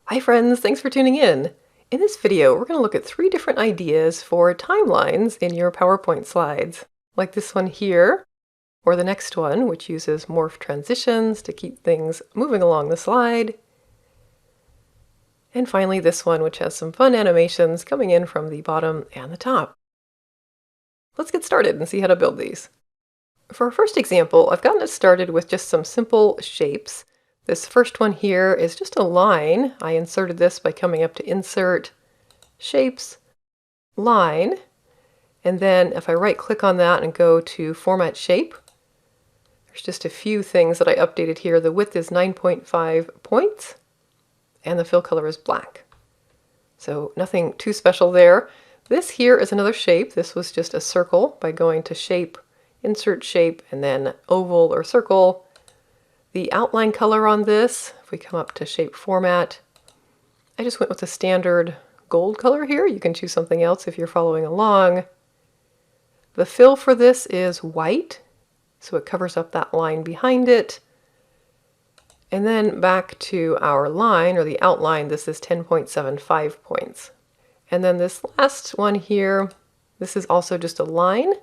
Hi friends, thanks for tuning in. In this video, we're going to look at 3 different ideas for timelines in your PowerPoint slides, like this one here, or the next one, which uses morph transitions to keep things moving along the slide. And finally, this one, which has some fun animations coming in from the bottom and the top. Let's get started and see how to build these. For our first example, I've gotten it started with just some simple shapes. This first one here is just a line. I inserted this by coming up to Insert, Shapes, Line, and then if I right-click on that and go to Format Shape, there's just a few things that I updated here. The width is 9.5 points, and the fill color is black. So nothing too special there. This here is another shape. This was just a circle by going to Shape, Insert Shape, and then Oval or Circle. The outline color on this, if we come up to Shape Format, I just went with the standard gold color here. You can choose something else if you're following along. The fill for this is white, so it covers up that line behind it. And then back to our line, or the outline, this is 10.75 points. And then this last one here, this is also just a line.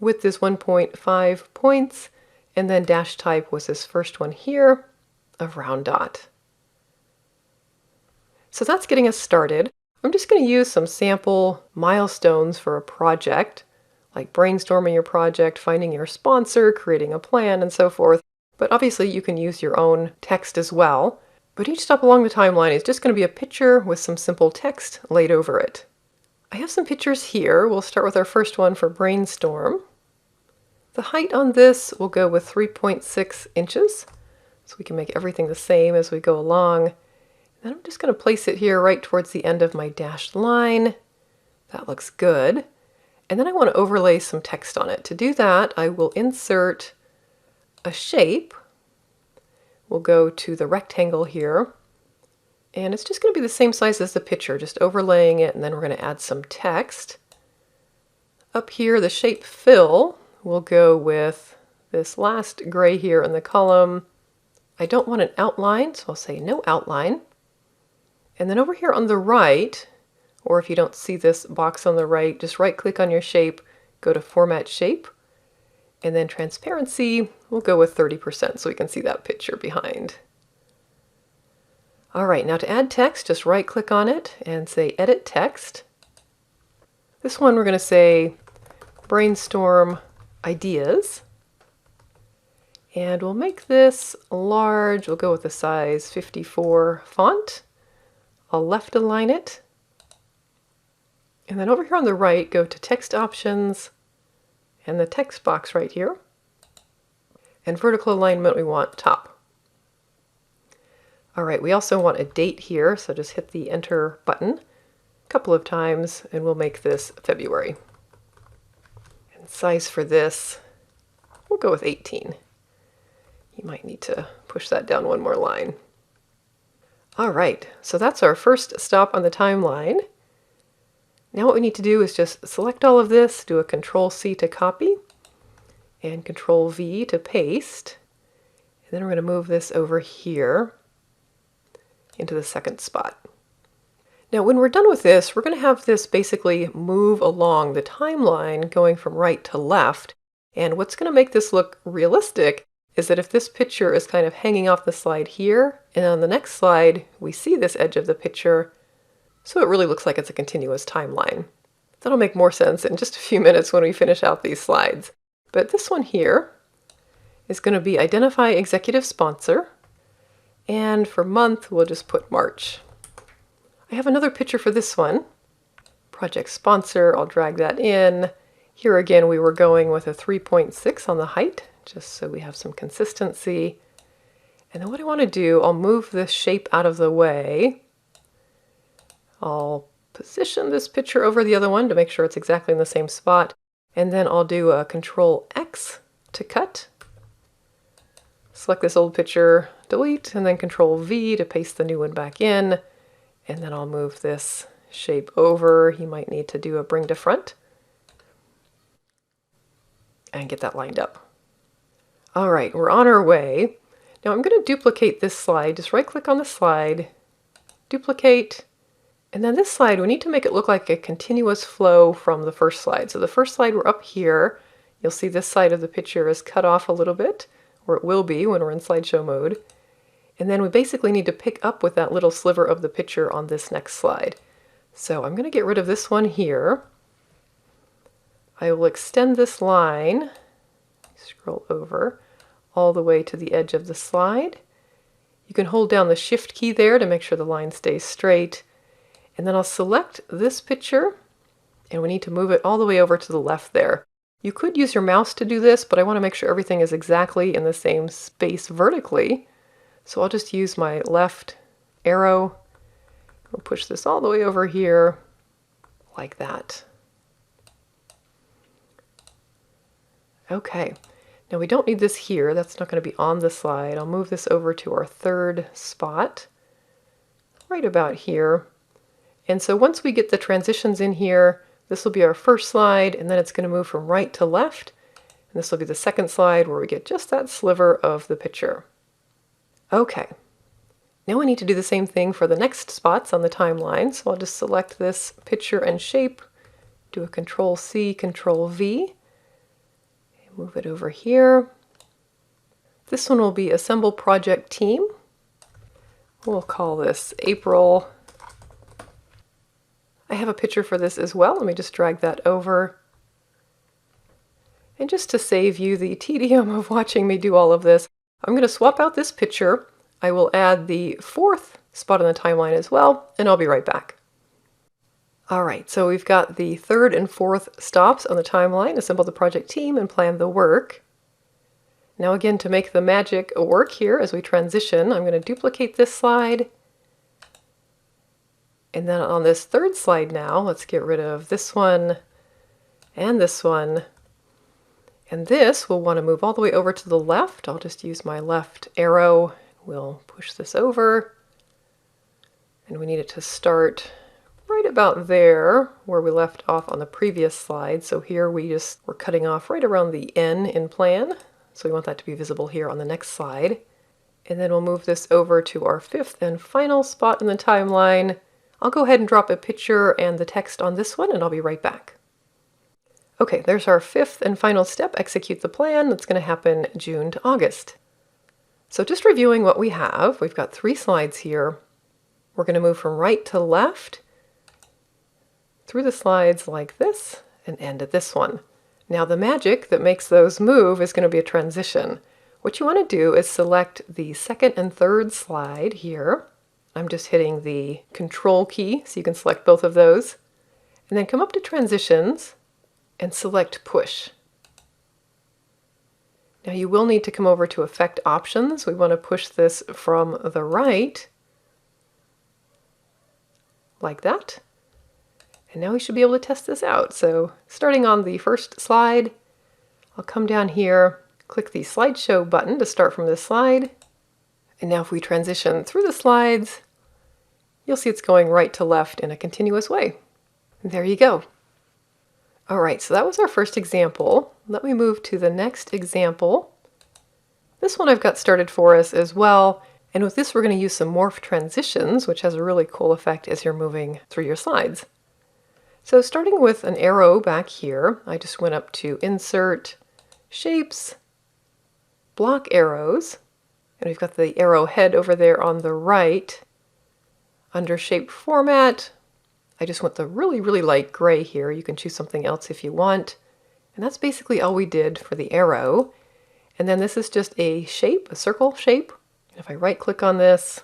Width is 1.5 points. And then dash type was this first one here, a round dot. So that's getting us started. I'm just going to use some sample milestones for a project, like brainstorming your project, finding your sponsor, creating a plan, and so forth. But obviously you can use your own text as well. But each step along the timeline is just going to be a picture with some simple text laid over it. I have some pictures here. We'll start with our first one for brainstorm. The height on this will go with 3.6 inches, so we can make everything the same as we go along. Then I'm just going to place it here right towards the end of my dashed line. That looks good. And then I want to overlay some text on it. To do that, I will insert a shape. We'll go to the rectangle here, and it's just going to be the same size as the picture, just overlaying it, and then we're going to add some text. Up here, the shape fill, we'll go with this last gray here in the column. I don't want an outline, so I'll say no outline. And then over here on the right, or if you don't see this box on the right, just right-click on your shape, go to Format Shape, and then Transparency, we'll go with 30% so we can see that picture behind. All right, now to add text, just right-click on it and say Edit Text. This one we're going to say Brainstorm Ideas, and we'll make this large. We'll go with the size 54 font. I'll left align it, and then over here on the right, go to Text Options and the text box right here, and vertical alignment we want top. All right, we also want a date here, so just hit the Enter button a couple of times, and we'll make this February. Size for this, we'll go with 18. You might need to push that down one more line. All right, so that's our first stop on the timeline. Now what we need to do is just select all of this, do a Control-C to copy, and Control-V to paste. And then we're going to move this over here into the second spot. Now when we're done with this, we're going to have this basically move along the timeline going from right to left. And what's going to make this look realistic is that if this picture is kind of hanging off the slide here, and on the next slide we see this edge of the picture, so it really looks like it's a continuous timeline. That'll make more sense in just a few minutes when we finish out these slides. But this one here is going to be Identify Executive Sponsor, and for month we'll just put March. I have another picture for this one. Project sponsor, I'll drag that in. Here again, we were going with a 3.6 on the height, just so we have some consistency. And then what I want to do, I'll move this shape out of the way. I'll position this picture over the other one to make sure it's exactly in the same spot. And then I'll do a Control-X to cut. Select this old picture, delete, and then Control-V to paste the new one back in. And then I'll move this shape over. You might need to do a bring to front and get that lined up. All right, we're on our way. Now I'm going to duplicate this slide. Just right-click on the slide, duplicate, and then this slide, we need to make it look like a continuous flow from the first slide. So the first slide, we're up here. You'll see this side of the picture is cut off a little bit, or it will be when we're in slideshow mode. And then we basically need to pick up with that little sliver of the picture on this next slide. So I'm going to get rid of this one here. I will extend this line, scroll over, all the way to the edge of the slide. You can hold down the Shift key there to make sure the line stays straight. And then I'll select this picture, and we need to move it all the way over to the left there. You could use your mouse to do this, but I want to make sure everything is exactly in the same space vertically. So I'll just use my left arrow. We'll push this all the way over here, like that. Okay, now we don't need this here. That's not going to be on the slide. I'll move this over to our third spot, right about here. And so once we get the transitions in here, this will be our first slide, and then it's going to move from right to left. And this will be the second slide where we get just that sliver of the picture. Okay, now we need to do the same thing for the next spots on the timeline. So I'll just select this picture and shape, do a Control-C, Control-V, and move it over here. This one will be Assemble Project Team. We'll call this April. I have a picture for this as well. Let me just drag that over. And just to save you the tedium of watching me do all of this, I'm going to swap out this picture. I will add the fourth spot on the timeline as well, and I'll be right back. All right, so we've got the third and fourth stops on the timeline, assemble the project team, and plan the work. Now again, to make the magic work here as we transition, I'm going to duplicate this slide. And then on this third slide now, let's get rid of this one and this one. And this we'll want to move all the way over to the left. I'll just use my left arrow. We'll push this over. And we need it to start right about there where we left off on the previous slide. So here we're cutting off right around the N in plan. So we want that to be visible here on the next slide. And then we'll move this over to our fifth and final spot in the timeline. I'll go ahead and drop a picture and the text on this one, and I'll be right back. Okay, there's our fifth and final step, execute the plan. That's going to happen June to August. So just reviewing what we have, we've got 3 slides here. We're going to move from right to left through the slides like this and end at this one. Now the magic that makes those move is going to be a transition. What you want to do is select the second and third slide here. I'm just hitting the Control key so you can select both of those. And then come up to Transitions and select Push. Now you will need to come over to Effect Options. We want to push this from the right, like that. And now we should be able to test this out. So starting on the first slide, I'll come down here, click the Slideshow button to start from this slide. And now if we transition through the slides, you'll see it's going right to left in a continuous way. And there you go. All right, so that was our first example. Let me move to the next example. This one I've got started for us as well. And with this, we're going to use some morph transitions, which has a really cool effect as you're moving through your slides. So starting with an arrow back here, I just went up to Insert, Shapes, Block Arrows, and we've got the arrow head over there on the right. Under Shape Format, I just want the really, really light gray here. You can choose something else if you want. And that's basically all we did for the arrow. And then this is just a shape, a circle shape. And if I right-click on this,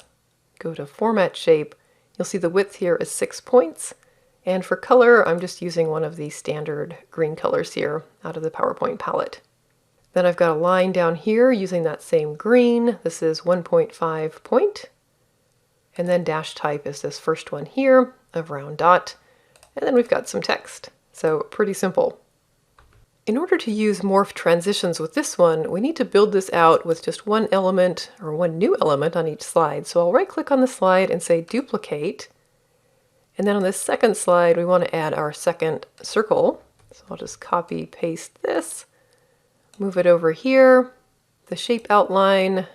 go to Format Shape, you'll see the width here is 6 points. And for color, I'm just using one of the standard green colors here out of the PowerPoint palette. Then I've got a line down here using that same green. This is 1.5 point. And then dash type is this first one here, a round dot. And then we've got some text. So pretty simple. In order to use morph transitions with this one, we need to build this out with just one element or one new element on each slide. So I'll right-click on the slide and say Duplicate. And then on this second slide, we want to add our second circle. So I'll just copy, paste this, move it over here. The shape outline,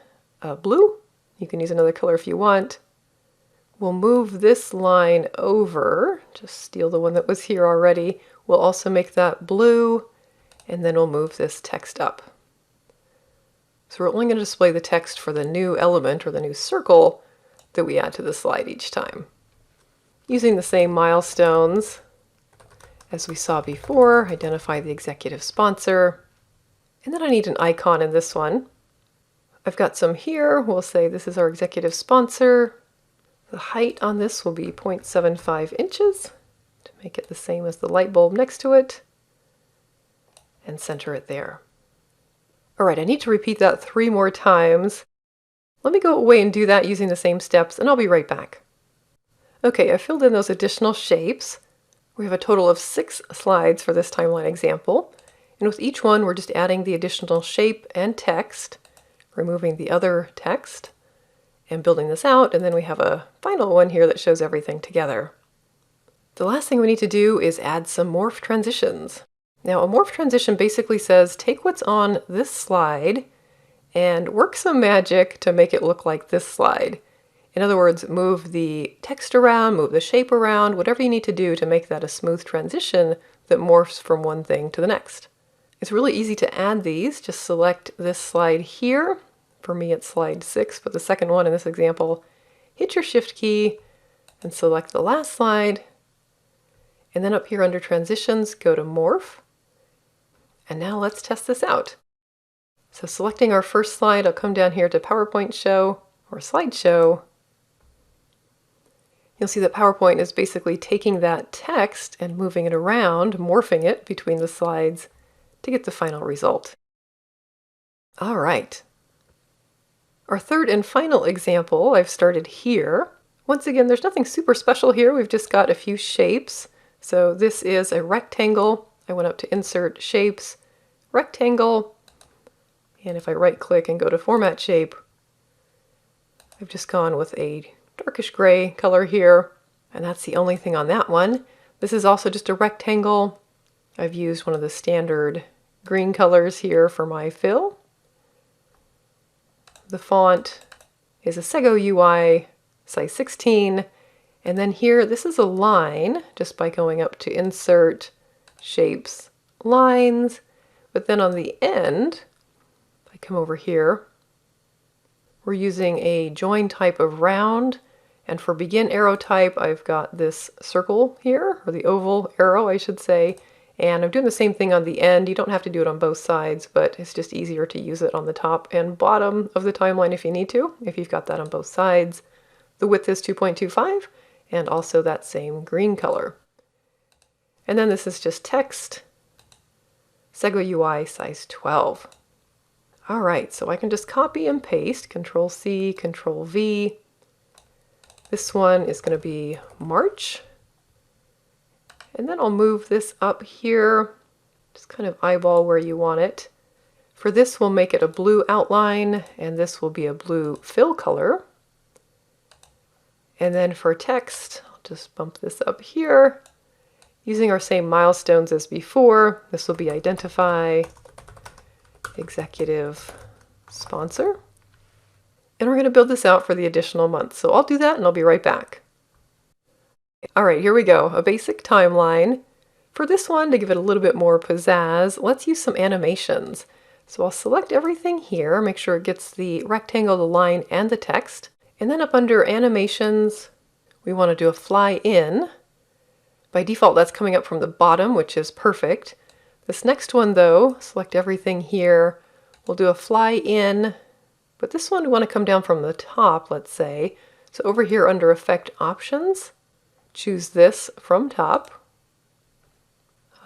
blue. You can use another color if you want. We'll move this line over, just steal the one that was here already. We'll also make that blue, and then we'll move this text up. So we're only going to display the text for the new element or the new circle that we add to the slide each time. Using the same milestones as we saw before, identify the executive sponsor, and then I need an icon in this one. I've got some here. We'll say this is our executive sponsor. The height on this will be 0.75 inches to make it the same as the light bulb next to it, and center it there. All right, I need to repeat that 3 more times. Let me go away and do that using the same steps, and I'll be right back. Okay, I filled in those additional shapes. We have a total of 6 slides for this timeline example, and with each one we're just adding the additional shape and text, removing the other text, and building this out, and then we have a final one here that shows everything together. The last thing we need to do is add some morph transitions. Now, a morph transition basically says take what's on this slide and work some magic to make it look like this slide. In other words, move the text around, move the shape around, whatever you need to do to make that a smooth transition that morphs from one thing to the next. It's really easy to add these. Just select this slide here. For me, it's slide 6, but the second one in this example, hit your Shift key and select the last slide. And then up here under Transitions, go to Morph. And now let's test this out. So selecting our first slide, I'll come down here to PowerPoint Show or Slideshow. You'll see that PowerPoint is basically taking that text and moving it around, morphing it between the slides to get the final result. All right. Our third and final example, I've started here. Once again, there's nothing super special here. We've just got a few shapes. So this is a rectangle. I went up to Insert Shapes, Rectangle, and if I right-click and go to Format Shape, I've just gone with a darkish gray color here, and that's the only thing on that one. This is also just a rectangle. I've used one of the standard green colors here for my fill. The font is a Sego UI, size 16, and then here, this is a line, just by going up to Insert, Shapes, Lines, but then on the end, if I come over here, we're using a join type of round, and for begin arrow type, I've got this circle here, or the oval arrow, I should say, and I'm doing the same thing on the end. You don't have to do it on both sides, but it's just easier to use it on the top and bottom of the timeline if you need to, if you've got that on both sides. The width is 2.25, and also that same green color. And then this is just text, Sego UI size 12. All right, so I can just copy and paste, Control C, Control V. This one is going to be March. And then I'll move this up here, just kind of eyeball where you want it. For this, we'll make it a blue outline, and this will be a blue fill color. And then for text, I'll just bump this up here. Using our same milestones as before, this will be Identify Executive Sponsor. And we're going to build this out for the additional month. So I'll do that, and I'll be right back. All right, here we go, a basic timeline. For this one, to give it a little bit more pizzazz, let's use some animations. So I'll select everything here, make sure it gets the rectangle, the line, and the text. And then up under Animations, we want to do a fly in. By default, that's coming up from the bottom, which is perfect. This next one, though, select everything here. We'll do a fly in, but this one we want to come down from the top, let's say. So over here under Effect Options, choose this from top.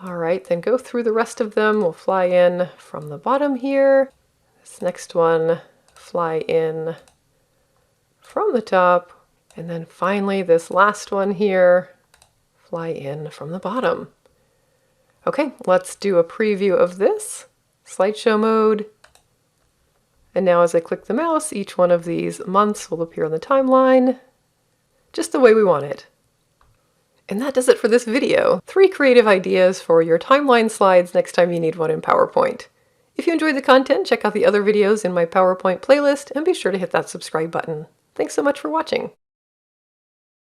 All right, then go through the rest of them. We'll fly in from the bottom here. This next one, fly in from the top. And then finally, this last one here, fly in from the bottom. Okay, let's do a preview of this. Slideshow mode. And now as I click the mouse, each one of these months will appear on the timeline, just the way we want it. And that does it for this video. 3 creative ideas for your timeline slides next time you need one in PowerPoint. If you enjoyed the content, check out the other videos in my PowerPoint playlist and be sure to hit that subscribe button. Thanks so much for watching.